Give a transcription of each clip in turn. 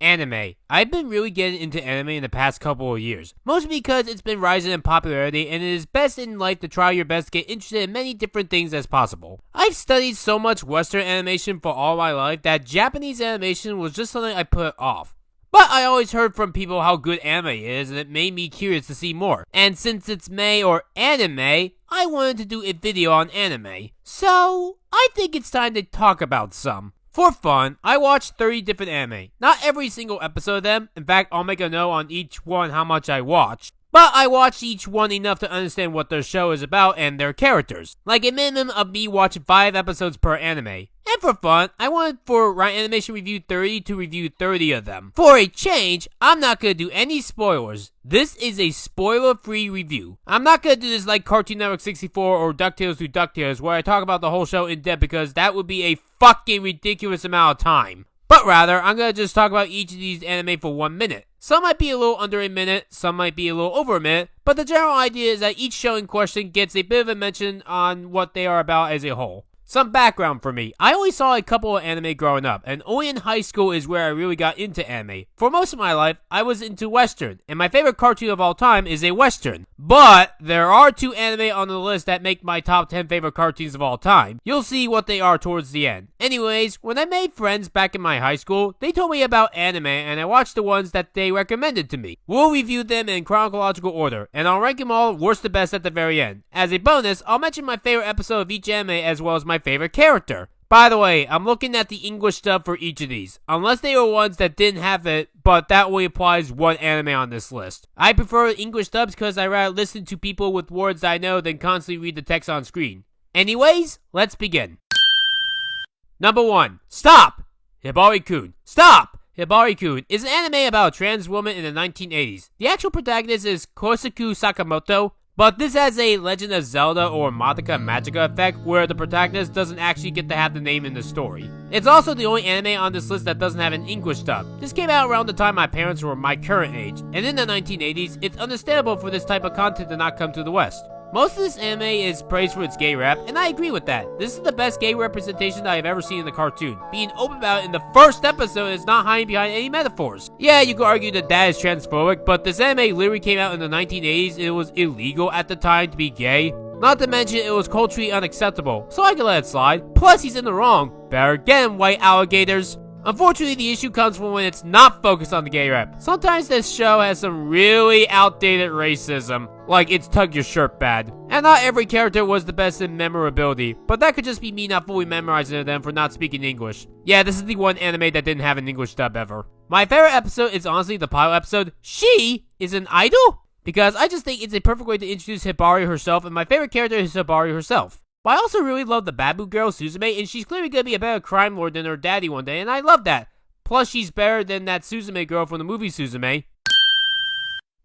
Anime. I've been really getting into anime in the past couple of years, mostly because it's been rising in popularity and it is best in life to try your best to get interested in many different things as possible. I've studied so much Western animation for all my life that Japanese animation was just something I put off. But I always heard from people how good anime is, and it made me curious to see more. And since it's May or anime, I wanted to do a video on anime. So, I think it's time to talk about some. For fun, I watched 30 different anime. Not every single episode of them. In fact, I'll make a note on each one how much I watched. But I watched each one enough to understand what their show is about and their characters. Like a minimum of me watching 5 episodes per anime. And for fun, I wanted for Ryanimation Review 30 to review 30 of them. For a change, I'm not going to do any spoilers. This is a spoiler-free review. I'm not going to do this like Cartoon Network 64 or DuckTales to DuckTales where I talk about the whole show in depth because that would be a fucking ridiculous amount of time. But rather, I'm going to just talk about each of these anime for 1 minute. Some might be a little under a minute, some might be a little over a minute, but the general idea is that each show in question gets a bit of a mention on what they are about as a whole. Some background for me. I only saw a couple of anime growing up, and only in high school is where I really got into anime. For most of my life, I was into Western, and my favorite cartoon of all time is a Western. But there are 2 anime on the list that make my top 10 favorite cartoons of all time. You'll see what they are towards the end. Anyways, when I made friends back in my high school, they told me about anime, and I watched the ones that they recommended to me. We'll review them in chronological order, and I'll rank them all worst to best at the very end. As a bonus, I'll mention my favorite episode of each anime as well as my favorite character. By the way, I'm looking at the English dub for each of these, unless they were ones that didn't have it, but that only applies one anime on this list. I prefer English dubs because I rather listen to people with words I know than constantly read the text on screen. Anyways, let's begin. Number 1. Stop! Hibari-kun. Stop! Hibari-kun is an anime about a trans woman in the 1980s. The actual protagonist is Kosuke Sakamoto, but this has a Legend of Zelda or Madoka Magica effect where the protagonist doesn't actually get to have the name in the story. It's also the only anime on this list that doesn't have an English dub. This came out around the time my parents were my current age, and in the 1980s, it's understandable for this type of content to not come to the West. Most of this anime is praised for its gay rap, and I agree with that. This is the best gay representation I have ever seen in the cartoon. Being open about it in the first episode is not hiding behind any metaphors. Yeah, you could argue that is transphobic, but this anime literally came out in the 1980s and it was illegal at the time to be gay. Not to mention it was culturally unacceptable, so I can let it slide. Plus he's in the wrong. Better get him, white alligators. Unfortunately, the issue comes from when it's not focused on the gay rap. Sometimes this show has some really outdated racism, like it's tug your shirt bad. And not every character was the best in memorability, but that could just be me not fully memorizing them for not speaking English. Yeah, this is the one anime that didn't have an English dub ever. My favorite episode is honestly the pilot episode, She is an Idol? Because I just think it's a perfect way to introduce Hibari herself, and my favorite character is Hibari herself. But I also really love the Babu girl, Suzume, and she's clearly going to be a better crime lord than her daddy one day, and I love that. Plus, she's better than that Suzume girl from the movie Suzume.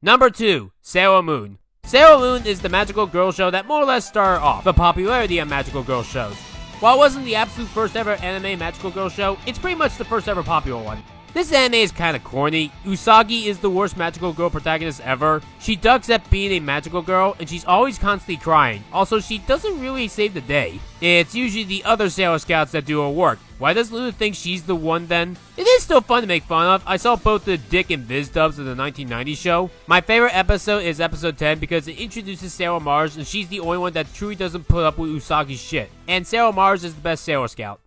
Number 2. Sailor Moon. Sailor Moon is the magical girl show that more or less started off the popularity of magical girl shows. While it wasn't the absolute first ever anime magical girl show, it's pretty much the first ever popular one. This anime is kinda corny. Usagi is the worst magical girl protagonist ever. She ducks at being a magical girl, and she's always constantly crying. Also, she doesn't really save the day. It's usually the other Sailor Scouts that do her work. Why does Luna think she's the one then? It is still fun to make fun of. I saw both the Dick and Viz dubs of the 1990s show. My favorite episode is episode 10 because it introduces Sailor Mars, and she's the only one that truly doesn't put up with Usagi's shit. And Sailor Mars is the best Sailor Scout.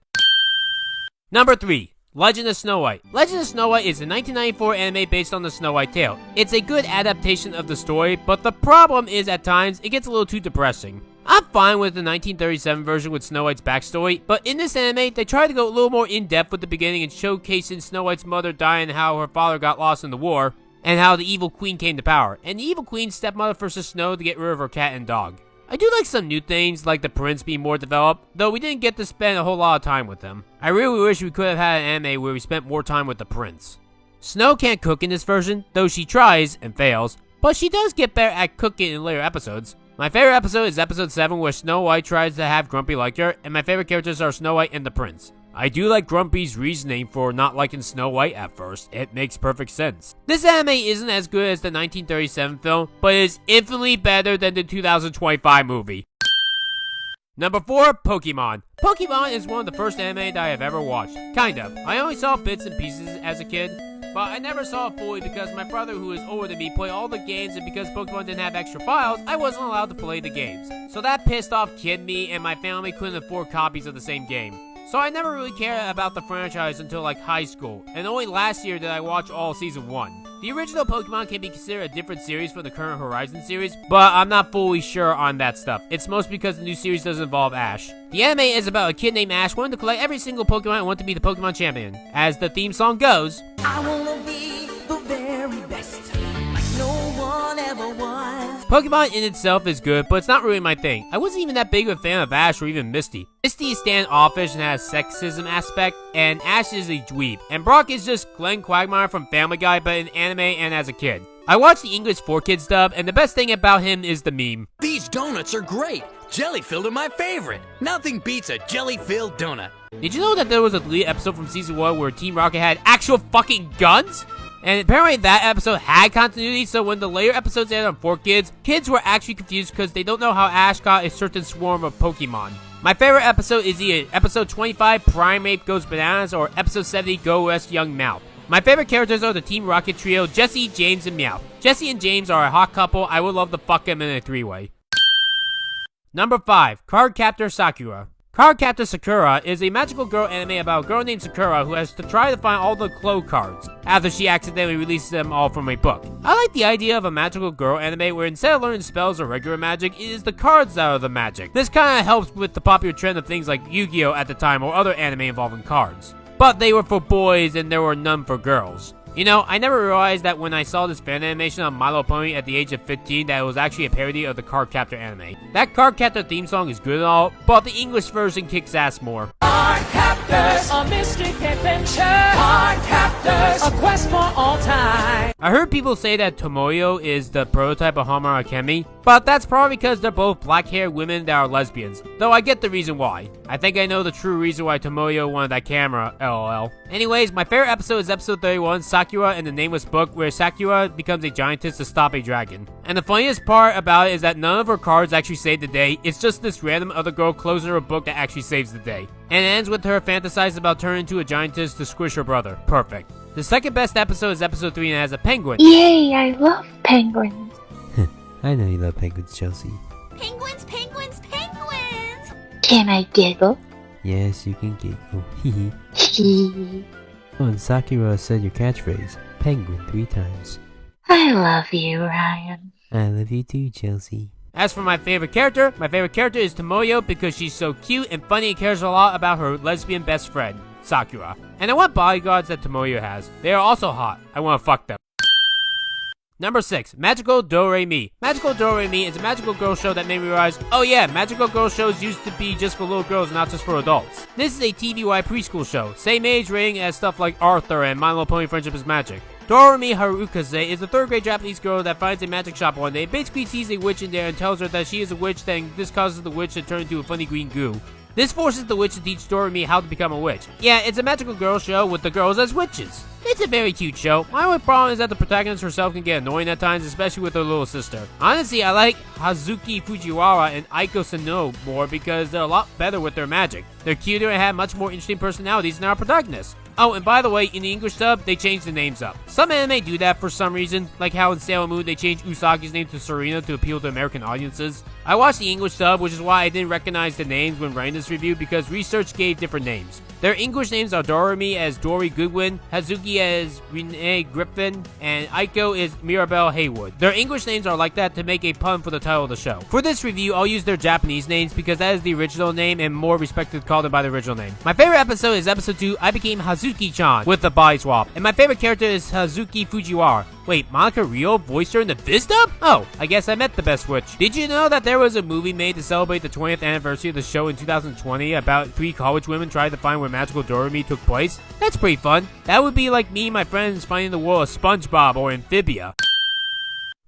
Number 3. Legend of Snow White. Legend of Snow White is a 1994 anime based on the Snow White tale. It's a good adaptation of the story, but the problem is at times it gets a little too depressing. I'm fine with the 1937 version with Snow White's backstory, but in this anime, they try to go a little more in-depth with the beginning and showcasing Snow White's mother dying and how her father got lost in the war, and how the evil queen came to power, and the evil queen's stepmother forces Snow to get rid of her cat and dog. I do like some new things, like the prince being more developed, though we didn't get to spend a whole lot of time with him. I really wish we could have had an anime where we spent more time with the prince. Snow can't cook in this version, though she tries and fails, but she does get better at cooking in later episodes. My favorite episode is episode 7 where Snow White tries to have Grumpy like her, and my favorite characters are Snow White and the prince. I do like Grumpy's reasoning for not liking Snow White at first. It makes perfect sense. This anime isn't as good as the 1937 film, but is infinitely better than the 2025 movie. Number 4, Pokemon. Pokemon is one of the first anime that I have ever watched. Kind of. I only saw bits and pieces as a kid. but I never saw it fully because my brother, who is older than me, played all the games, and because Pokemon didn't have extra files, I wasn't allowed to play the games. So that pissed off kid me, and my family couldn't afford copies of the same game. So I never really cared about the franchise until like high school, and only last year did I watch all season 1. The original Pokemon can be considered a different series from the current Horizon series, but I'm not fully sure on that stuff. It's mostly because the new series doesn't involve Ash. The anime is about a kid named Ash wanting to collect every single Pokemon and want to be the Pokemon champion. As the theme song goes, I wanna be the very best, like no one ever was. Pokemon in itself is good, but it's not really my thing. I wasn't even that big of a fan of Ash or even Misty. Misty is standoffish and has sexism aspect, and Ash is a dweeb. And Brock is just Glenn Quagmire from Family Guy, but in anime and as a kid. I watched the English 4Kids dub, and the best thing about him is the meme. These donuts are great! Jelly-filled are my favorite! Nothing beats a jelly-filled donut. Did you know that there was a deleted episode from season 1 where Team Rocket had actual fucking guns? And apparently that episode had continuity, so when the later episodes aired on 4Kids, kids were actually confused because they don't know how Ash got a certain swarm of Pokemon. My favorite episode is either episode 25, Primeape Goes Bananas, or episode 70, Go West Young Meowth. My favorite characters are the Team Rocket trio, Jesse, James, and Meowth. Jesse and James are a hot couple. I would love to fuck them in a 3-way. Number 5, Cardcaptor Sakura. Cardcaptor Sakura is a magical girl anime about a girl named Sakura who has to try to find all the Clo cards after she accidentally releases them all from a book. I like the idea of a magical girl anime where instead of learning spells or regular magic, it is the cards that are the magic. This kinda helps with the popular trend of things like Yu-Gi-Oh! At the time or other anime involving cards. But they were for boys and there were none for girls. You know, I never realized that when I saw this fan animation on My Little Pony at the age of 15 that it was actually a parody of the Cardcaptor anime. That Cardcaptor theme song is good and all, but the English version kicks ass more. Cardcaptors, a mystic adventure. Cardcaptors, a quest for all time. I heard people say that Tomoyo is the prototype of Hamtaro Akemi, but that's probably because they're both black-haired women that are lesbians, though I get the reason why. I think I know the true reason why Tomoyo wanted that camera, lol. Anyways, my favorite episode is episode 31, Sakura and the Nameless Book, where Sakura becomes a giantess to stop a dragon. And the funniest part about it is that none of her cards actually save the day, it's just this random other girl closing her book that actually saves the day. And it ends with her fantasizing about turning into a giantess to squish her brother. Perfect. The second best episode is episode 3 and it has a penguin. Yay, I love penguins. I know you love penguins, Chelsea. Penguins, penguins, penguins! Can I giggle? Yes, you can giggle. Hee. Oh, and Sakura said your catchphrase, penguin, 3 times. I love you, Ryan. I love you too, Chelsea. As for my favorite character is Tomoyo because she's so cute and funny and cares a lot about her lesbian best friend, Sakura. And I want bodyguards that Tomoyo has. They are also hot. I want to fuck them. Number 6, Magical DoReMi. Magical DoReMi is a magical girl show that made me realize, oh yeah, magical girl shows used to be just for little girls, not just for adults. This is a TV-wide preschool show, same age rating as stuff like Arthur and My Little Pony Friendship is Magic. DoReMi Harukaze is a 3rd grade Japanese girl that finds a magic shop one day, basically sees a witch in there and tells her that she is a witch, then this causes the witch to turn into a funny green goo. This forces the witch to teach DoReMi how to become a witch. Yeah, it's a magical girl show with the girls as witches. It's a very cute show. My only problem is that the protagonist herself can get annoying at times, especially with her little sister. Honestly, I like Hazuki Fujiwara and Aiko Sano more because they're a lot better with their magic. They're cuter and have much more interesting personalities than our protagonists. Oh, and by the way, in the English dub, they changed the names up. Some anime do that for some reason, like how in Sailor Moon they changed Usagi's name to Serena to appeal to American audiences. I watched the English dub, which is why I didn't recognize the names when writing this review because research gave different names. Their English names are DoReMi as Dory Goodwin, Hazuki as Renee Griffin, and Aiko is Mirabelle Haywood. Their English names are like that to make a pun for the title of the show. For this review, I'll use their Japanese names because that is the original name and more respected to call them by the original name. My favorite episode is episode 2, I Became Hazuki-chan, with the body swap. And my favorite character is Hazuki Fujiwara. Wait, Monica Rio voiced her in the Viz dub? Oh, I guess I met the best witch. Did you know that there was a movie made to celebrate the 20th anniversary of the show in 2020 about 3 college women trying to find where magical DoReMi took place? That's pretty fun. That would be like me and my friends finding the world of SpongeBob or Amphibia.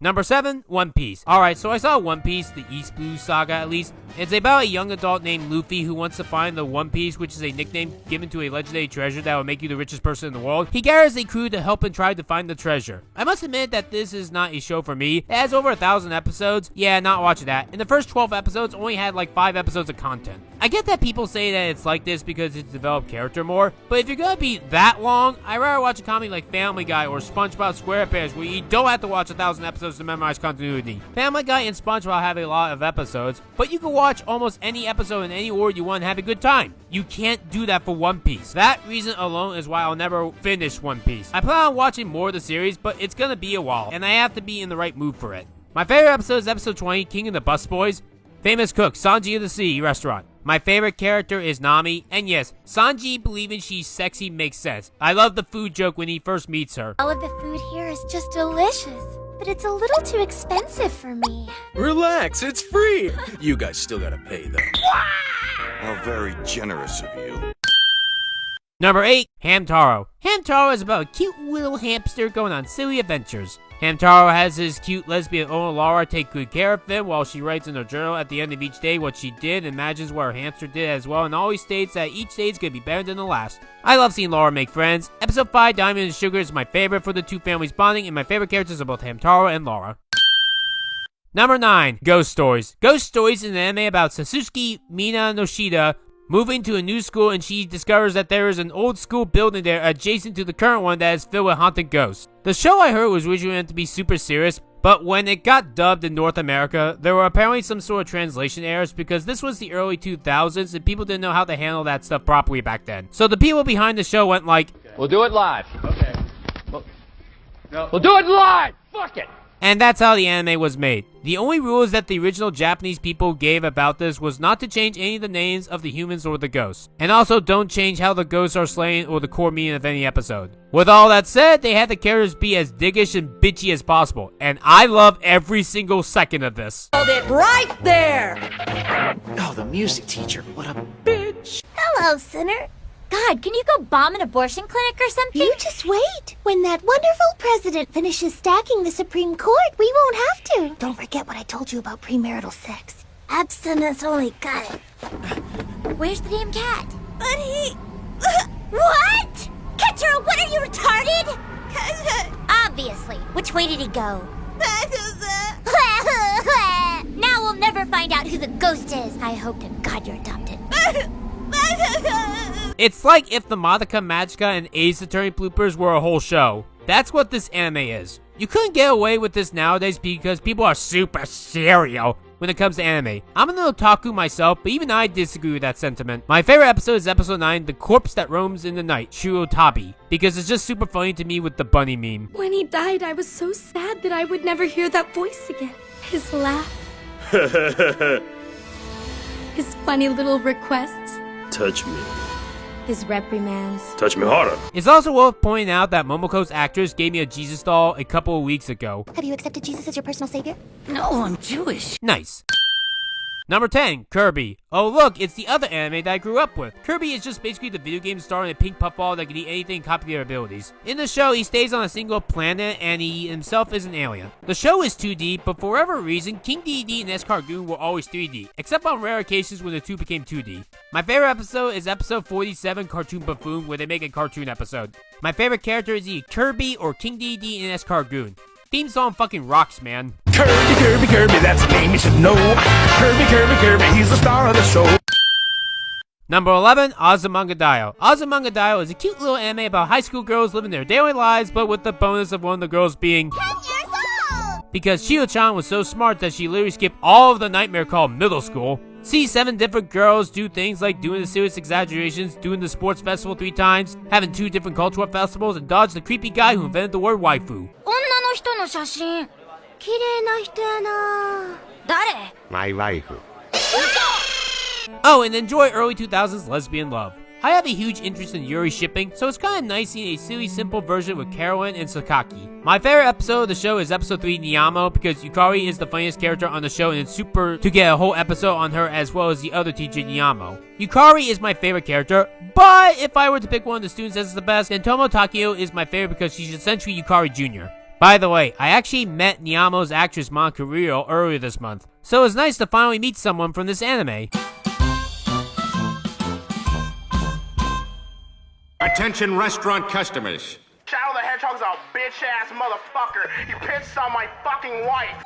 Number 7, One Piece. Alright, so I saw One Piece, the East Blue Saga at least. It's about a young adult named Luffy who wants to find the One Piece, which is a nickname given to a legendary treasure that will make you the richest person in the world. He gathers a crew to help him try to find the treasure. I must admit that this is not a show for me. It has over 1,000 episodes. Yeah, not watching that. And the first 12 episodes only had like 5 episodes of content. I get that people say that it's like this because it's developed character more, but if you're gonna be that long, I'd rather watch a comedy like Family Guy or SpongeBob SquarePants where you don't have to watch 1,000 episodes to memorize continuity. Family Guy and SpongeBob have a lot of episodes, but you can watch almost any episode in any order you want and have a good time. You can't do that for One Piece. That reason alone is why I'll never finish One Piece. I plan on watching more of the series, but it's gonna be a while, and I have to be in the right mood for it. My favorite episode is episode 20, King and the Busboys. Famous cook, Sanji of the Sea restaurant. My favorite character is Nami, and yes, Sanji believing she's sexy makes sense. I love the food joke when he first meets her. All of the food here is just delicious, but it's a little too expensive for me. Relax, it's free. You guys still gotta pay though. How very generous of you. Number 8, Hamtaro. Hamtaro is about a cute little hamster going on silly adventures. Hamtaro has his cute lesbian owner Laura take good care of him while she writes in her journal at the end of each day what she did and imagines what her hamster did as well, and always states that each day is going to be better than the last. I love seeing Laura make friends. Episode 5, Diamond and Sugar, is my favorite for the two families bonding, and my favorite characters are both Hamtaro and Laura. Number 9, Ghost Stories. Ghost Stories is an anime about Sasuke Mina Noshida moving to a new school, and she discovers that there is an old school building there adjacent to the current one that is filled with haunted ghosts. The show I heard was originally meant to be super serious, but when it got dubbed in North America, there were apparently some sort of translation errors because this was the early 2000s and people didn't know how to handle that stuff properly back then. So the people behind the show went like, "We'll do it live." Okay. We'll do it live! Fuck it! And that's how the anime was made. The only rules that the original Japanese people gave about this was not to change any of the names of the humans or the ghosts. And also don't change how the ghosts are slain or the core meaning of any episode. With all that said, they had the characters be as diggish and bitchy as possible. And I love every single second of this. Hold it right there! Oh, the music teacher, what a bitch! Hello, sinner. God, can you go bomb an abortion clinic or something? You just wait. When that wonderful president finishes stacking the Supreme Court, we won't have to. Don't forget what I told you about premarital sex. Abstinence only, got it. Where's the damn cat? But he... What? Ketchero, what are you, retarded? Obviously. Which way did he go? Now we'll never find out who the ghost is. I hope to God you're adopted. It's like if the Madoka Magica and Ace Attorney bloopers were a whole show. That's what this anime is. You couldn't get away with this nowadays because people are super serial when it comes to anime. I'm an otaku myself, but even I disagree with that sentiment. My favorite episode is episode 9, The Corpse That Roams in the Night, Shurotabi, because it's just super funny to me with the bunny meme. When he died, I was so sad that I would never hear that voice again. His laugh. His funny little requests. Touch me. His reprimands. Touch me harder. It's also worth pointing out that Momoko's actress gave me a Jesus doll a couple of weeks ago. Have you accepted Jesus as your personal savior? No, I'm Jewish. Nice. Number 10, Kirby. Oh look, it's the other anime that I grew up with. Kirby is just basically the video game star in a pink puffball that can eat anything and copy their abilities. In the show, he stays on a single planet and he himself is an alien. The show is 2D, but for whatever reason, King Dedede and Escargoon were always 3D, except on rare occasions when the two became 2D. My favorite episode is episode 47, Cartoon Buffoon, where they make a cartoon episode. My favorite character is either Kirby or King Dedede and Escargoon. Theme song fucking rocks, man. Kirby, Kirby, Kirby, that's a name you should know. Kirby, Kirby, Kirby, he's the star of the show. Number 11, Azumanga Daioh. Azumanga Daioh is a cute little anime about high school girls living their daily lives, but with the bonus of one of the girls being 10 years old! because Chio-chan was so smart that she literally skipped all of the nightmare called middle school. See 7 different girls do things like doing the serious exaggerations, doing the sports festival 3 times, having 2 different cultural festivals, and dodge the creepy guy who invented the word waifu. 女の人の写真。綺麗な人やな。誰? My wife. Oh, and enjoy early 2000s lesbian love. I have a huge interest in Yuri shipping, so it's kinda nice seeing a silly simple version with Carolyn and Sakaki. My favorite episode of the show is episode 3, Niyamo, because Yukari is the funniest character on the show and it's super to get a whole episode on her as well as the other teacher, Niyamo. Yukari is my favorite character, but if I were to pick one of the students as the best, then Tomo Takeo is my favorite because she's essentially Yukari Jr. By the way, I actually met Niyamo's actress Monica Rio earlier this month, so it's nice to finally meet someone from this anime. Attention restaurant customers. Shadow the Hedgehog's a bitch-ass motherfucker. He pissed on my fucking wife.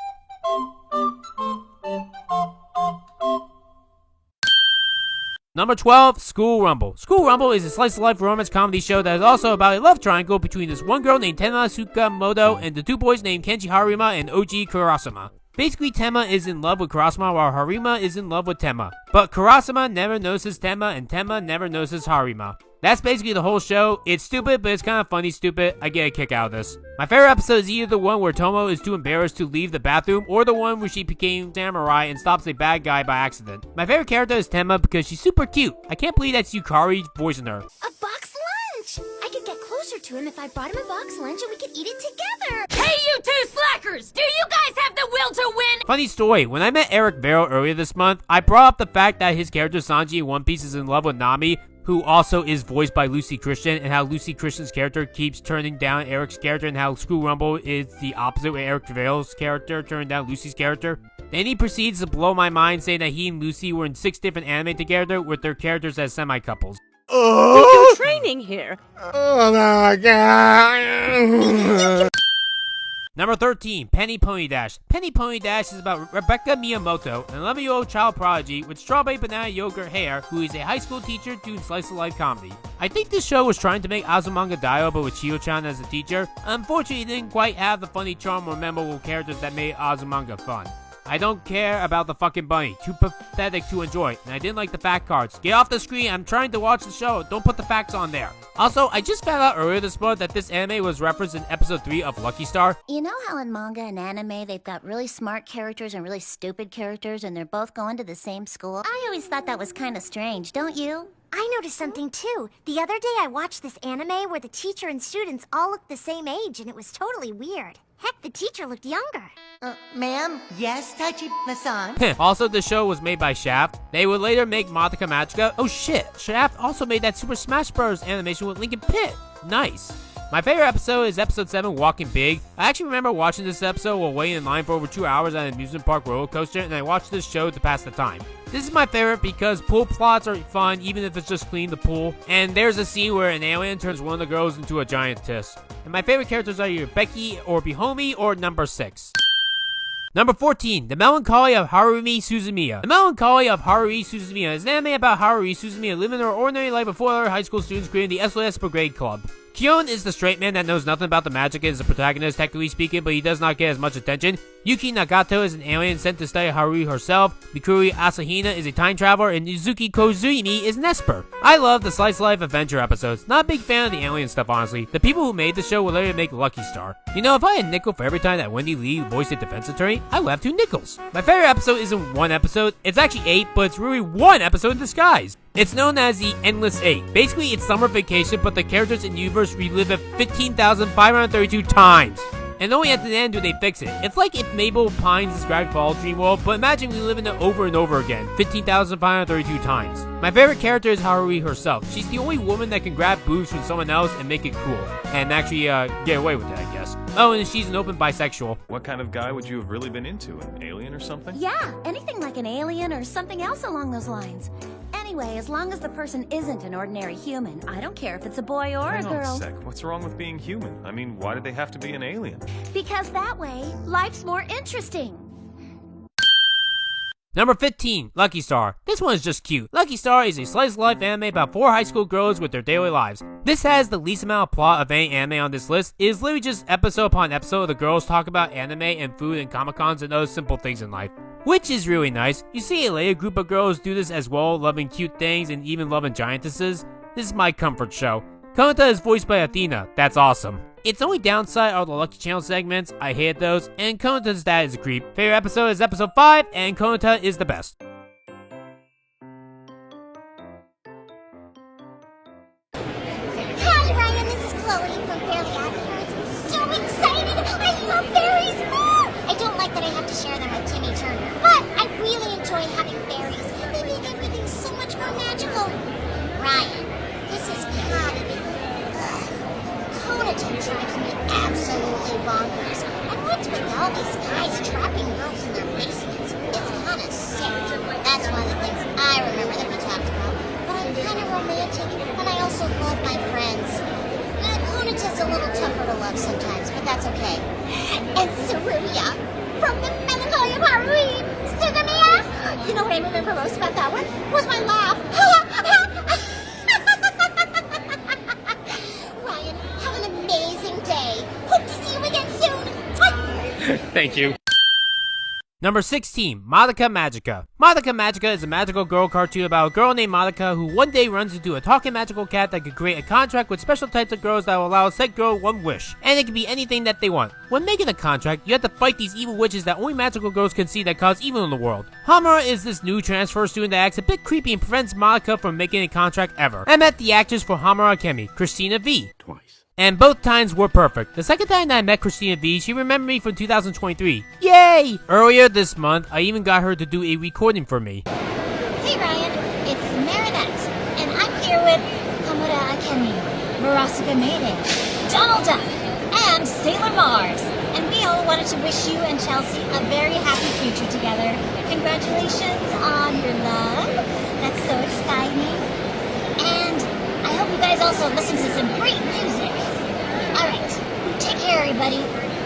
Number 12, School Rumble. School Rumble is a slice-of-life romance comedy show that is also about a love triangle between this one girl named Tenma Tsukamoto and the two boys named Kenji Harima and Oji Kurasama. Basically, Tenma is in love with Kurasama while Harima is in love with Tenma. But Kurasama never notices Tenma and Tenma never notices Harima. That's basically the whole show. It's stupid, but it's kind of funny stupid. I get a kick out of this. My favorite episode is either the one where Tomo is too embarrassed to leave the bathroom, or the one where she became samurai and stops a bad guy by accident. My favorite character is Tenma because she's super cute. I can't believe that's Yukari voicing her. A box lunch! I could get closer to him if I brought him a box lunch and we could eat it together! Hey, you two slackers! Do you guys have the will to win? Funny story, when I met Eric Vero earlier this month, I brought up the fact that his character Sanji in One Piece is in love with Nami, who also is voiced by Lucy Christian, and how Lucy Christian's character keeps turning down Eric's character, and how School Rumble is the opposite with Eric Vero's character turning down Lucy's character. Then he proceeds to blow my mind, saying that he and Lucy were in 6 different anime together with their characters as semi-couples. You're training here. Oh my god. Number 13, Penny Pony Dash. Penny Pony Dash is about Rebecca Miyamoto, an 11-year-old child prodigy with strawberry banana yogurt hair who is a high school teacher doing slice-of-life comedy. I think this show was trying to make Azumanga Daioh but with Chio-chan as a teacher. Unfortunately, it didn't quite have the funny charm or memorable characters that made Azumanga fun. I don't care about the fucking bunny. Too pathetic to enjoy. And I didn't like the fact cards. Get off the screen. I'm trying to watch the show. Don't put the facts on there. Also, I just found out earlier this month that this anime was referenced in episode 3 of Lucky Star. You know how in manga and anime they've got really smart characters and really stupid characters and they're both going to the same school? I always thought that was kind of strange, don't you? I noticed something too. The other day I watched this anime where the teacher and students all looked the same age and it was totally weird. Heck, the teacher looked younger. Ma'am? Yes, Taichi-san? Also, the show was made by Shaft. They would later make Madoka Magica. Oh shit, Shaft also made that Super Smash Bros. Animation with Linkin Pit. Nice. My favorite episode is episode 7, Walking Big. I actually remember watching this episode while waiting in line for over 2 hours at an amusement park roller coaster, and I watched this show to pass the time. This is my favorite because pool plots are fun, even if it's just cleaning the pool. And there's a scene where an alien turns one of the girls into a giantess. And my favorite characters are either Becky or Bihomi or number 6. Number 14, The Melancholy of Haruhi Suzumiya. The Melancholy of Haruhi Suzumiya is an anime about Haruhi Suzumiya living her ordinary life before other high school students creating the SOS Brigade Club. Kyon is the straight man that knows nothing about the magic and is the protagonist, technically speaking, but he does not get as much attention. Yuki Nagato is an alien sent to study Haruhi herself. Mikuri Asahina is a time traveler, and Izuki Koizumi is an Esper. I love the slice of life adventure episodes. Not a big fan of the alien stuff, honestly. The people who made the show will later make Lucky Star. You know, if I had a nickel for every time that Wendy Lee voiced a defense attorney, I would have 2 nickels. My favorite episode isn't 1 episode, it's actually 8, but it's really 1 episode in disguise. It's known as the Endless 8. Basically, it's summer vacation, but the characters in the universe relive it 15,532 times. And only at the end do they fix it. It's like if Mabel Pines described Fall Dream World, but imagine we live in it over and over again, 15,532 times. My favorite character is Haruhi herself. She's the only woman that can grab boobs from someone else and make it cool. And actually, get away with it, I guess. Oh, and she's an open bisexual. What kind of guy would you have really been into? An alien or something? Yeah, anything like an alien or something else along those lines. Anyway, as long as the person isn't an ordinary human, I don't care if it's a boy or a girl. Hang on a sec. What's wrong with being human? I mean, why did they have to be an alien? Because that way, life's more interesting. Number 15, Lucky Star. This one is just cute. Lucky Star is a slice-of-life anime about 4 high school girls with their daily lives. This has the least amount of plot of any anime on this list. It is literally just episode upon episode of the girls talk about anime and food and Comic-Cons and other simple things in life. Which is really nice. You see a later group of girls do this as well, loving cute things and even loving giantesses. This is my comfort show. Konata is voiced by Athena. That's awesome. Its only downside are the Lucky Channel segments. I hate those. And Konata's dad is a creep. Favorite episode is episode 5, and Konata is the best. Hi, Ryan. This is Chloe from Fairly Odd Parents. I'm so excited. I love fairies more. I don't like that I have to share them with Timmy Turner, but I really enjoy having fairies. They make everything so much more magical. Ryan, this is gotta be. Konata drives me absolutely bonkers. And what's with all these guys trapping girls in their basements? It's kind of sick. That's one of the things I remember that we talked about. But I'm kind of romantic, and I also love my friends. Konata's a little tougher to love sometimes, but that's okay. And Suzumiya, from the Melancholy of Haruhi Suzumiya. You know what I remember most about that one? Was my laugh. Thank you. Number 16, Madoka Magica. Madoka Magica is a magical girl cartoon about a girl named Madoka who one day runs into a talking magical cat that could create a contract with special types of girls that will allow said girl one wish. And it can be anything that they want. When making a contract, you have to fight these evil witches that only magical girls can see that cause evil in the world. Hamtaro is this new transfer student that acts a bit creepy and prevents Madoka from making a contract ever. I met the actress for Hamtaro Academy, Christina V. Twice. And both times were perfect. The second time that I met Christina V, she remembered me from 2023. Yay! Earlier this month, I even got her to do a recording for me. Hey Ryan, it's Marinette, and I'm here with Hamtaro Academy, Murasaka Mayday, Donald Duck, and Sailor Mars. And we all wanted to wish you and Chelsea a very happy future together. Congratulations on your love. That's so exciting. And I hope you guys also listen to some great music. Alright, take care everybody.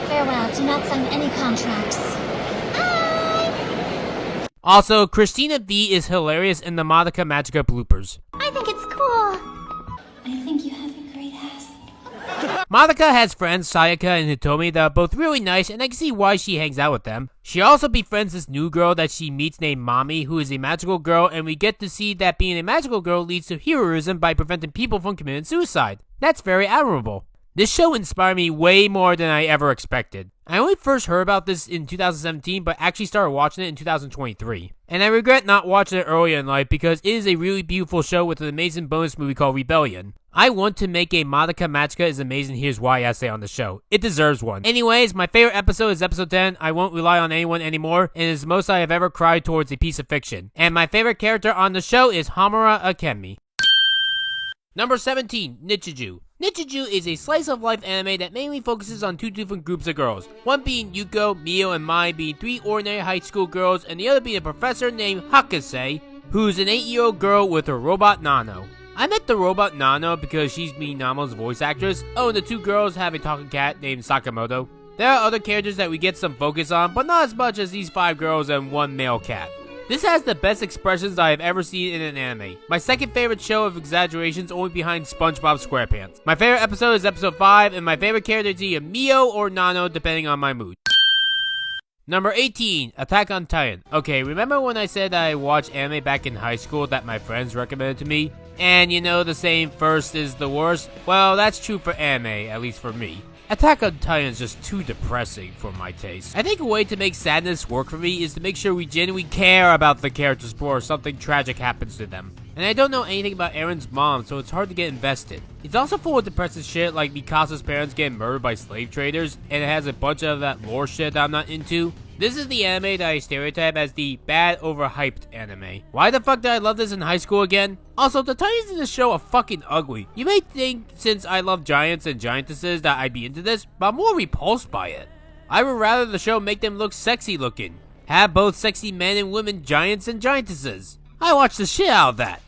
Farewell, do not sign any contracts. Bye! Also, Christina V is hilarious in the Madoka Magica bloopers. I think it's cool. I think you have a great ass. Madoka has friends Sayaka and Hitomi that are both really nice, and I can see why she hangs out with them. She also befriends this new girl that she meets named Mami, who is a magical girl, and we get to see that being a magical girl leads to heroism by preventing people from committing suicide. That's very admirable. This show inspired me way more than I ever expected. I only first heard about this in 2017, but actually started watching it in 2023. And I regret not watching it earlier in life because it is a really beautiful show with an amazing bonus movie called Rebellion. I want to make a Madoka Magica is amazing here's why essay on the show. It deserves one. Anyways, my favorite episode is episode 10, I Won't Rely on Anyone Anymore, and it is the most I have ever cried towards a piece of fiction. And my favorite character on the show is Hamtaro Academy. Number 17, Nichijou. Nichijou is a slice-of-life anime that mainly focuses on two different groups of girls. One being Yuko, Mio, and Mai being three ordinary high school girls, and the other being a professor named Hakase, who's an 8-year-old girl with her robot Nano. I met the robot Nano because she's Minamo's voice actress. Oh, and the two girls have a talking cat named Sakamoto. There are other characters that we get some focus on, but not as much as these 5 girls and one male cat. This has the best expressions I have ever seen in an anime. My second favorite show of exaggerations only behind SpongeBob SquarePants. My favorite episode is episode 5, and my favorite character is either Mio or Nano depending on my mood. Number 18, Attack on Titan. Okay, remember when I said that I watched anime back in high school that my friends recommended to me? And you know the saying, first is the worst? Well, that's true for anime, at least for me. Attack on Titan is just too depressing for my taste. I think a way to make sadness work for me is to make sure we genuinely care about the characters before something tragic happens to them. And I don't know anything about Eren's mom, so it's hard to get invested. It's also full of depressing shit like Mikasa's parents getting murdered by slave traders, and it has a bunch of that lore shit that I'm not into. This is the anime that I stereotype as the bad overhyped anime. Why the fuck did I love this in high school again? Also, the Titans in this show are fucking ugly. You may think since I love giants and giantesses that I'd be into this, but I'm more repulsed by it. I would rather the show make them look sexy looking. Have both sexy men and women giants and giantesses. I watched the shit out of that.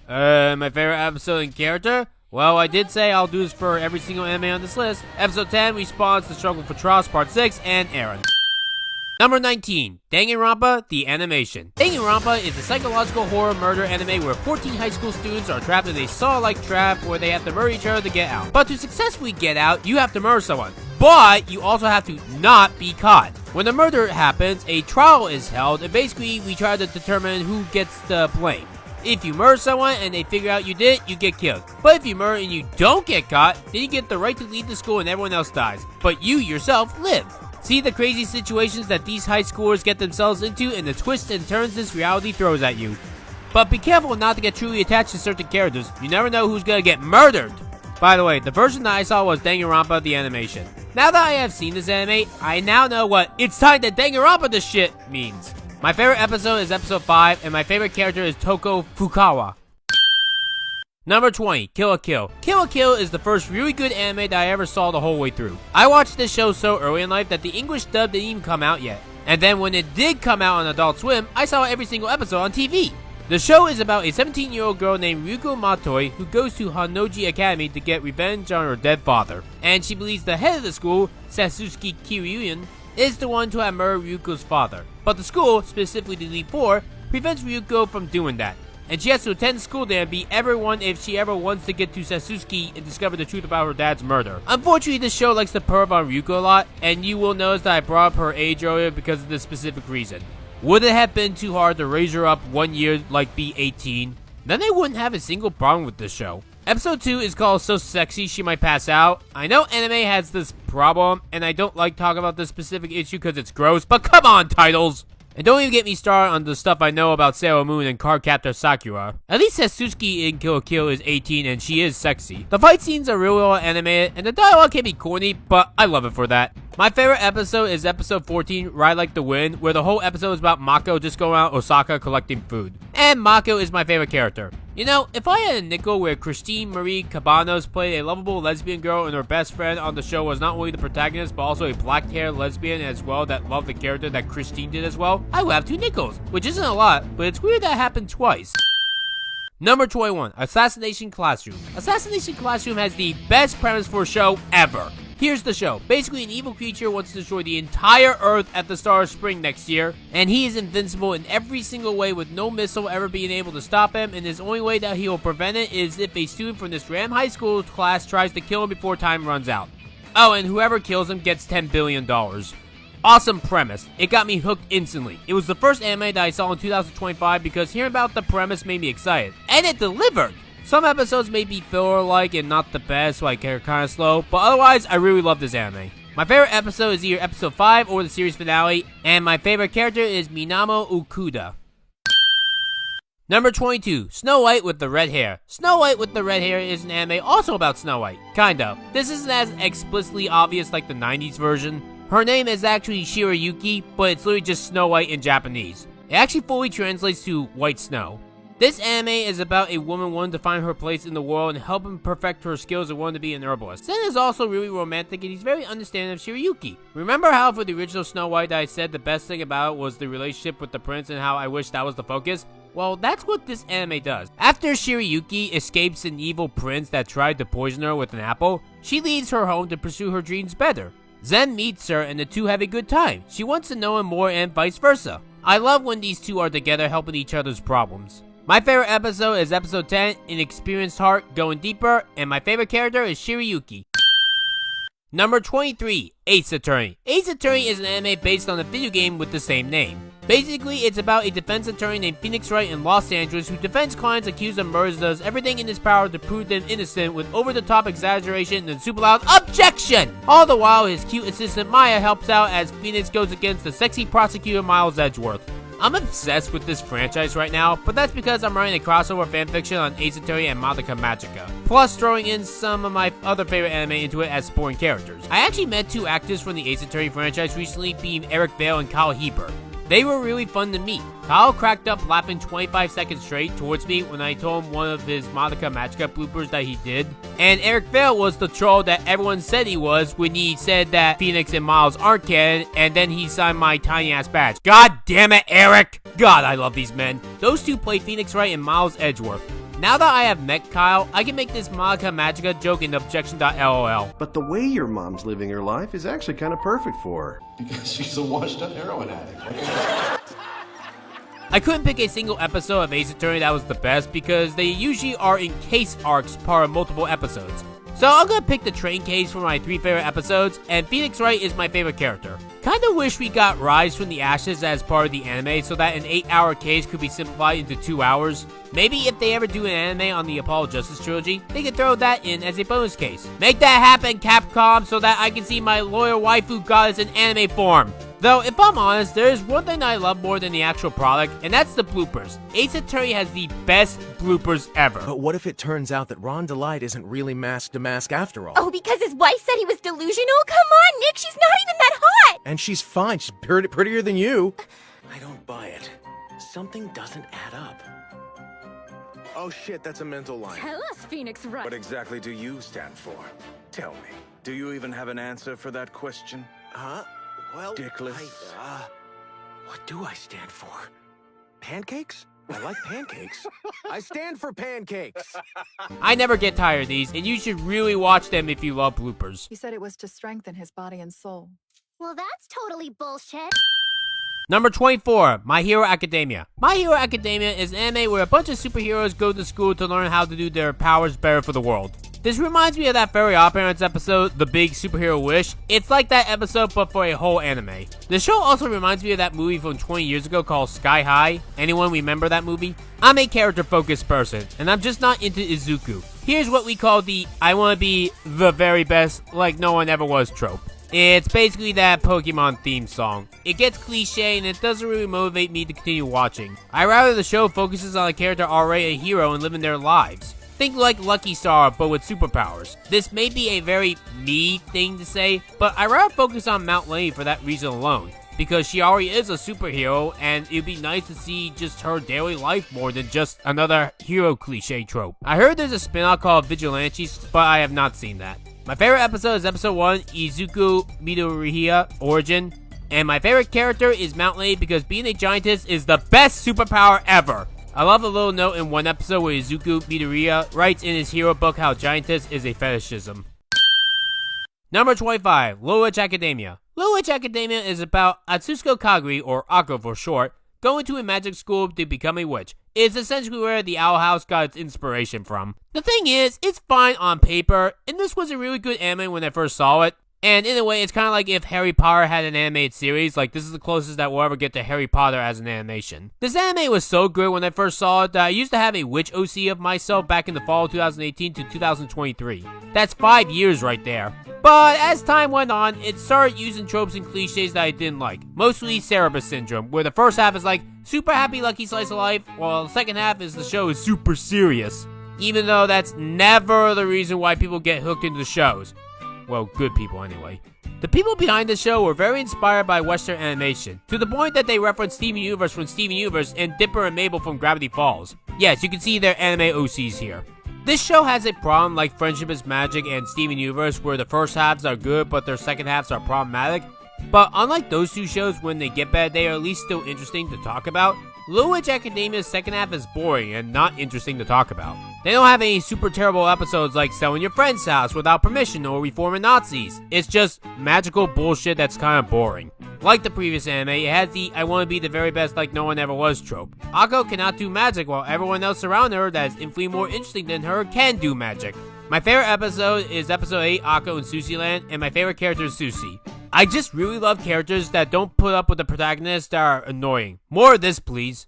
My favorite episode and character? Well, I did say I'll do this for every single anime on this list. Episode 10 respawns The Struggle for Trust, Part 6, and Eren. Number 19, Danganronpa, the animation. Danganronpa is a psychological horror murder anime where 14 high school students are trapped in a saw-like trap where they have to murder each other to get out. But to successfully get out, you have to murder someone. But you also have to not be caught. When the murder happens, a trial is held, and basically we try to determine who gets the blame. If you murder someone and they figure out you did it, you get killed. But if you murder and you don't get caught, then you get the right to leave the school and everyone else dies. But you yourself live. See the crazy situations that these high schoolers get themselves into and the twists and turns this reality throws at you. But be careful not to get truly attached to certain characters. You never know who's gonna get murdered. By the way, the version that I saw was Danganronpa the animation. Now that I have seen this anime, I now know what "it's time to Danganronpa this shit" means. My favorite episode is episode 5, and my favorite character is Toko Fukawa. Number 20, Kill la Kill. Kill la Kill is the first really good anime that I ever saw the whole way through. I watched this show so early in life that the English dub didn't even come out yet. And then when it did come out on Adult Swim, I saw every single episode on TV. The show is about a 17-year-old girl named Ryuko Matoi who goes to Honnouji Academy to get revenge on her dead father. And she believes the head of the school, Satsuki Kiryuin, is the one to have murdered Ryuko's father. But the school, specifically the Elite Four, prevents Ryuko from doing that. and she has to attend school there and beat everyone if she ever wants to get to Satsuki and discover the truth about her dad's murder. Unfortunately, this show likes to perv on Ryuko a lot, and you will notice that I brought up her age earlier because of this specific reason. Would it have been too hard to raise her up 1 year like be 18? Then they wouldn't have a single problem with this show. Episode 2 is called So Sexy She Might Pass Out. I know anime has this problem, and I don't like talking about this specific issue because it's gross, but come on, titles! And don't even get me started on the stuff I know about Sailor Moon and Cardcaptor Sakura. At least Satsuki in Kill la Kill is 18 and she is sexy. The fight scenes are really well animated, and the dialogue can be corny, but I love it for that. My favorite episode is episode 14, Ride Like the Wind, where the whole episode is about Mako just going around Osaka collecting food. And Mako is my favorite character. You know, if I had a nickel where Christine Marie Cabanos played a lovable lesbian girl and her best friend on the show was not only the protagonist but also a black-haired lesbian as well that loved the character that Christine did as well, I would have 2 nickels, which isn't a lot, but it's weird that happened twice. Number 21, Assassination Classroom. Assassination Classroom has the best premise for a show ever. Here's the show. Basically, an evil creature wants to destroy the entire Earth at the start of spring next year, and he is invincible in every single way with no missile ever being able to stop him, and his only way that he will prevent it is if a student from this random high school class tries to kill him before time runs out. Oh, and whoever kills him gets $10 billion. Awesome premise. It got me hooked instantly. It was the first anime that I saw in 2025 because hearing about the premise made me excited. And it delivered! Some episodes may be filler-like and not the best, like they're kind of slow, but otherwise, I really love this anime. My favorite episode is either episode 5 or the series finale, and my favorite character is Minamo Ukuda. Number 22, Snow White with the Red Hair. Snow White with the Red Hair is an anime also about Snow White. Kinda. This isn't as explicitly obvious like the 90s version. Her name is actually Shirayuki, but it's literally just Snow White in Japanese. It actually fully translates to White Snow. This anime is about a woman wanting to find her place in the world and helping perfect her skills and wanting to be an herbalist. Sen is also really romantic and he's very understanding of Shirayuki. Remember how for the original Snow White I said the best thing about it was the relationship with the prince and how I wish that was the focus? Well, that's what this anime does. After Shirayuki escapes an evil prince that tried to poison her with an apple, she leaves her home to pursue her dreams better. Zen meets her and the two have a good time. She wants to know him more and vice versa. I love when these two are together helping each other's problems. My favorite episode is episode 10, An Experienced Heart Going Deeper, and my favorite character is Shirayuki. Number 23, Ace Attorney. Ace Attorney is an anime based on a video game with the same name. Basically, it's about a defense attorney named Phoenix Wright in Los Angeles who defends clients accused of murders, does everything in his power to prove them innocent with over-the-top exaggeration and super loud objection! All the while, his cute assistant Maya helps out as Phoenix goes against the sexy prosecutor Miles Edgeworth. I'm obsessed with this franchise right now, but that's because I'm writing a crossover fanfiction on Ace Attorney and Madoka Magica, plus throwing in some of my other favorite anime into it as supporting characters. I actually met 2 actors from the Ace Attorney franchise recently, being Eric Vale and Kyle Heber. They were really fun to meet. Kyle cracked up laughing 25 seconds straight towards me when I told him one of his Madoka Magica bloopers that he did. And Eric Vale was the troll that everyone said he was when he said that Phoenix and Miles aren't canon, and then he signed my tiny ass badge. God damn it, Eric! God, I love these men. Those 2 play Phoenix Wright and Miles Edgeworth. Now that I have met Kyle, I can make this Madoka Magica joke in objection.lol. But the way your mom's living her life is actually kind of perfect for her. Because she's a washed-up heroin addict. I couldn't pick a single episode of Ace Attorney that was the best because they usually are in case arcs part of multiple episodes. So I'm gonna pick the train case for my 3 favorite episodes, and Phoenix Wright is my favorite character. Kinda wish we got Rise from the Ashes as part of the anime so that an 8-hour case could be simplified into 2 hours. Maybe if they ever do an anime on the Apollo Justice trilogy, they could throw that in as a bonus case. Make that happen, Capcom, so that I can see my loyal waifu goddess in anime form. Though, if I'm honest, there is one thing I love more than the actual product, and that's the bloopers. Ace Attorney has the best bloopers ever. But what if it turns out that Ron Delight isn't really mask to mask after all? Oh, because his wife said he was delusional? Come on, Nick, she's not even that hot! And she's fine, she's prettier than you. I don't buy it. Something doesn't add up. Oh shit, that's a mental line. Tell us, Phoenix Wright. What exactly do you stand for? Tell me. Do you even have an answer for that question? Huh? Well, Dickless. What do I stand for? Pancakes? I like pancakes. I stand for pancakes. I never get tired of these, and you should really watch them if you love bloopers. He said it was to strengthen his body and soul. Well, that's totally bullshit. Number 24, My Hero Academia. My Hero Academia is an anime where a bunch of superheroes go to school to learn how to do their powers better for the world. This reminds me of that Fairy Odd Parents episode, The Big Superhero Wish. It's like that episode, but for a whole anime. The show also reminds me of that movie from 20 years ago called Sky High. Anyone remember that movie? I'm a character-focused person, and I'm just not into Izuku. Here's what we call the I wanna be the very best like no one ever was trope. It's basically that Pokemon theme song. It gets cliche and it doesn't really motivate me to continue watching. I'd rather the show focuses on a character already a hero and living their lives. Think like Lucky Star, but with superpowers. This may be a very me thing to say, but I'd rather focus on Mount Lane for that reason alone. Because she already is a superhero, and it'd be nice to see just her daily life more than just another hero cliche trope. I heard there's a spin-off called Vigilantes, but I have not seen that. My favorite episode is episode 1, Izuku Midoriya Origin. And my favorite character is Mount Lane because being a giantess is the best superpower ever. I love a little note in one episode where Izuku Midoriya writes in his hero book how giantess is a fetishism. Number 25, Little Witch Academia. Little Witch Academia is about Atsuko Kaguri, or Akko for short, going to a magic school to become a witch. It's essentially where the Owl House got its inspiration from. The thing is, it's fine on paper, and this was a really good anime when I first saw it. And in a way, it's kind of like if Harry Potter had an animated series, like this is the closest that we'll ever get to Harry Potter as an animation. This anime was so good when I first saw it that I used to have a witch OC of myself back in the fall of 2018 to 2023. That's 5 years right there. But as time went on, it started using tropes and cliches that I didn't like. Mostly Cerebus Syndrome, where the first half is like super happy lucky slice of life, while the second half is the show is super serious. Even though that's never the reason why people get hooked into the shows. Well, good people anyway. The people behind the show were very inspired by Western animation, to the point that they referenced Steven Universe from Steven Universe and Dipper and Mabel from Gravity Falls. Yes, you can see their anime OCs here. This show has a problem like Friendship is Magic and Steven Universe where the first halves are good but their second halves are problematic. But unlike those two shows, when they get bad, they are at least still interesting to talk about. Little Witch Academia's second half is boring and not interesting to talk about. They don't have any super terrible episodes like selling your friend's house without permission or reforming Nazis. It's just magical bullshit that's kind of boring. Like the previous anime, it has the I want to be the very best like no one ever was trope. Akko cannot do magic while everyone else around her that is infinitely more interesting than her can do magic. My favorite episode is episode 8, Akko in Sushi Land, and my favorite character is Sushi. I just really love characters that don't put up with the protagonists that are annoying. More of this, please.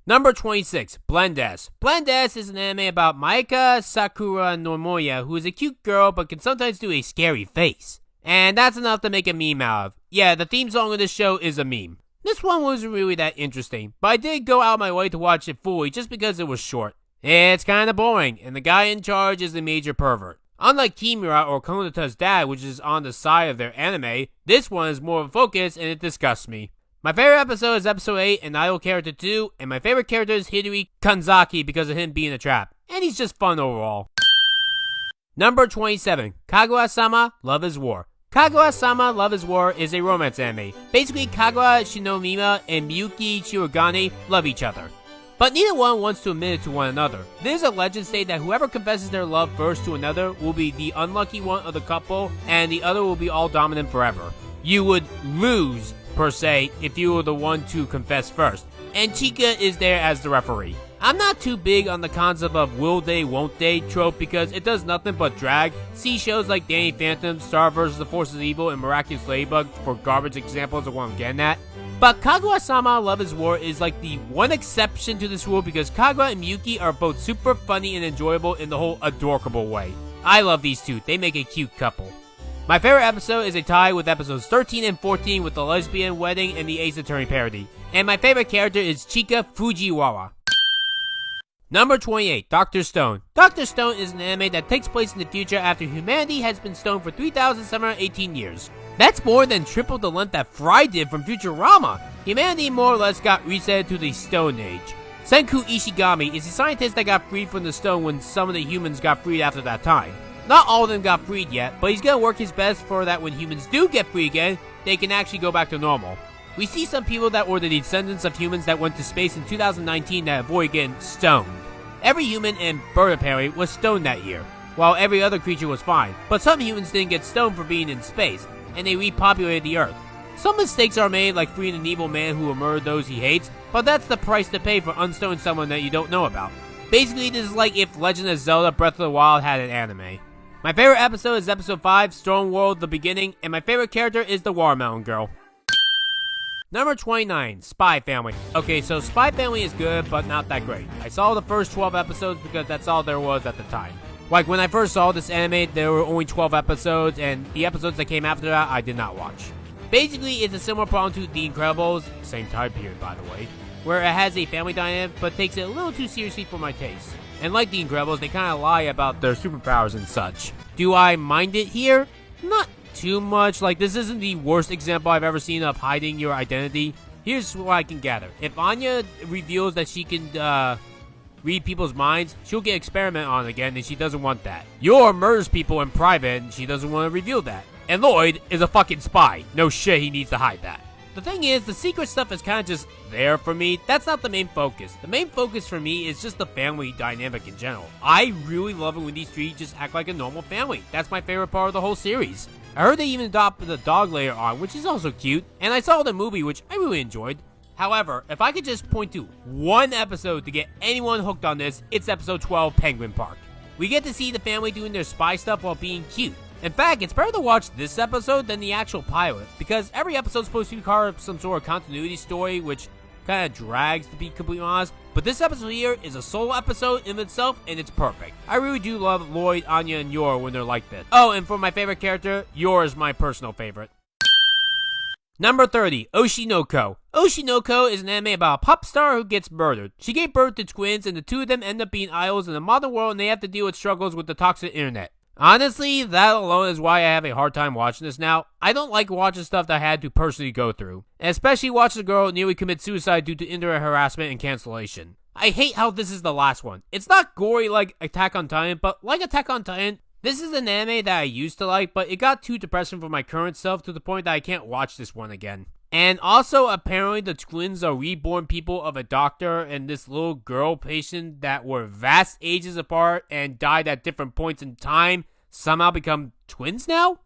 Number 26, Blend S. Blend S is an anime about Madoka Sakura Normoya, who is a cute girl but can sometimes do a scary face. And that's enough to make a meme out of. Yeah, the theme song of this show is a meme. This one wasn't really that interesting, but I did go out my way to watch it fully just because it was short. It's kinda boring, and the guy in charge is a major pervert. Unlike Kimura or Konata's dad, which is on the side of their anime, this one is more of a focus and it disgusts me. My favorite episode is episode 8, an idol character 2, and my favorite character is Hidori Kanzaki because of him being a trap. And he's just fun overall. Number 27, Kaguya-sama, Love is War. Kaguya-sama, Love is War is a romance anime. Basically, Kaguya Shinomima and Miyuki Shirogane love each other. But neither one wants to admit it to one another. There's a legend state that whoever confesses their love first to another will be the unlucky one of the couple, and the other will be all dominant forever. You would lose, per se, if you were the one to confess first. And Chika is there as the referee. I'm not too big on the concept of will they, won't they trope because it does nothing but drag. See shows like Danny Phantom, Star vs. the Forces of Evil, and Miraculous Ladybug for garbage examples of what I'm getting at. But Kaguya-sama Love is War is like the one exception to this rule because Kaguya and Miyuki are both super funny and enjoyable in the whole adorable way. I love these two, they make a cute couple. My favorite episode is a tie with episodes 13 and 14 with the lesbian wedding and the Ace Attorney parody. And my favorite character is Chika Fujiwara. Number 28, Dr. Stone. Dr. Stone is an anime that takes place in the future after humanity has been stoned for 3,718 years. That's more than triple the length that Fry did from Futurama. Humanity more or less got reset to the Stone Age. Senku Ishigami is a scientist that got freed from the stone when some of the humans got freed after that time. Not all of them got freed yet, but he's gonna work his best for that when humans do get free again, they can actually go back to normal. We see some people that were the descendants of humans that went to space in 2019 that avoid getting stoned. Every human and bird apparently was stoned that year, while every other creature was fine. But some humans didn't get stoned for being in space, and they repopulated the Earth. Some mistakes are made, like freeing an evil man who will murder those he hates, but that's the price to pay for unstowing someone that you don't know about. Basically, this is like if Legend of Zelda Breath of the Wild had an anime. My favorite episode is episode 5, Storm World, The Beginning, and my favorite character is the Watermelon Girl. Number 29, Spy Family. Okay, so Spy Family is good, but not that great. I saw the first 12 episodes because that's all there was at the time. Like, when I first saw this anime, there were only 12 episodes, and the episodes that came after that, I did not watch. Basically, it's a similar problem to The Incredibles, same time period by the way, where it has a family dynamic, but takes it a little too seriously for my taste. And like The Incredibles, they kind of lie about their superpowers and such. Do I mind it here? Not too much. Like, this isn't the worst example I've ever seen of hiding your identity. Here's what I can gather. If Anya reveals that she can, read people's minds, she'll get experimented on again, and she doesn't want that. Yor murders people in private, and she doesn't want to reveal that. And Lloyd is a fucking spy. No shit, he needs to hide that. The thing is, the secret stuff is kind of just there for me. That's not the main focus. The main focus for me is just the family dynamic in general. I really love it when these three just act like a normal family. That's my favorite part of the whole series. I heard they even adopted the dog later on, which is also cute, and I saw the movie, which I really enjoyed. However, if I could just point to one episode to get anyone hooked on this, it's episode 12, Penguin Park. We get to see the family doing their spy stuff while being cute. In fact, it's better to watch this episode than the actual pilot, because every episode's supposed to be part of some sort of continuity story, which kind of drags, to be completely honest. But this episode here is a solo episode in itself, and it's perfect. I really do love Lloyd, Anya, and Yor when they're like this. Oh, and for my favorite character, Yor is my personal favorite. Number 30, Oshinoko. Oshinoko is an anime about a pop star who gets murdered. She gave birth to twins, and the two of them end up being idols in the modern world, and they have to deal with struggles with the toxic internet. Honestly, that alone is why I have a hard time watching this now. I don't like watching stuff that I had to personally go through, and especially watching a girl nearly commit suicide due to internet harassment and cancellation. I hate how this is the last one. It's not gory like Attack on Titan, but like Attack on Titan, this is an anime that I used to like, but it got too depressing for my current self to the point that I can't watch this one again. And also, apparently the twins are reborn people of a doctor and this little girl patient that were vast ages apart and died at different points in time somehow become twins now?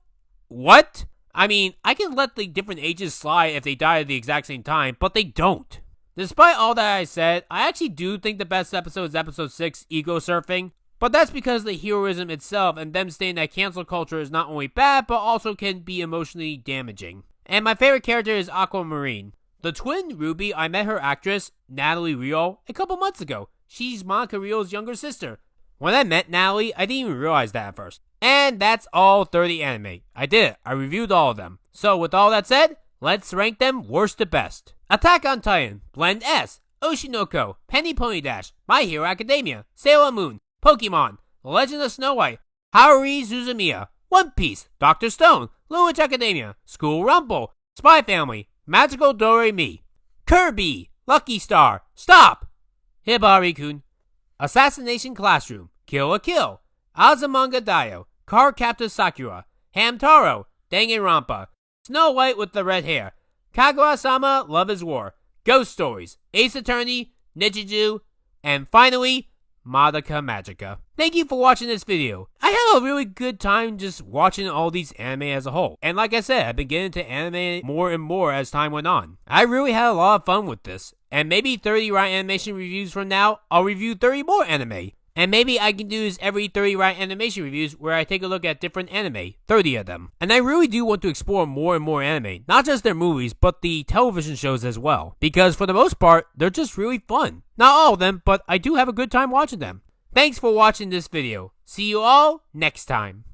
What? I mean, I can let the different ages slide if they die at the exact same time, but they don't. Despite all that I said, I actually do think the best episode is episode 6, Ego Surfing. But that's because of the heroism itself and them stating that cancel culture is not only bad, but also can be emotionally damaging. And my favorite character is Aquamarine. The twin Ruby, I met her actress, Natalie Riol, a couple months ago. She's Monica Riol's younger sister. When I met Natalie, I didn't even realize that at first. And that's all 30 anime. I did it. I reviewed all of them. So with all that said, let's rank them worst to best. Attack on Titan, Blend S, Oshinoko, Penny Pony Dash, My Hero Academia, Sailor Moon, Pokemon, The Legend of Snow White, Haruhi Suzumiya, One Piece, Dr. Stone, Blue Witch Academia, School Rumble, Spy Family, Magical DoReMi, Kirby, Lucky Star, Stop, Hibari-kun, Assassination Classroom, Kill la Kill, Azumanga Daioh, Cardcaptor Sakura, Hamtaro, Danganronpa, Snow White with the Red Hair, Kaguya-sama, Love is War, Ghost Stories, Ace Attorney, Nichijou, and finally, Madoka Magica. Thank you for watching this video. I had a really good time just watching all these anime as a whole. And like I said, I've been getting into anime more and more as time went on. I really had a lot of fun with this. And maybe 30 Ryanimation reviews from now, I'll review 30 more anime. And maybe I can do this every 30 Ryanimation reviews where I take a look at different anime, 30 of them. And I really do want to explore more and more anime, not just their movies, but the television shows as well. Because for the most part, they're just really fun. Not all of them, but I do have a good time watching them. Thanks for watching this video. See you all next time.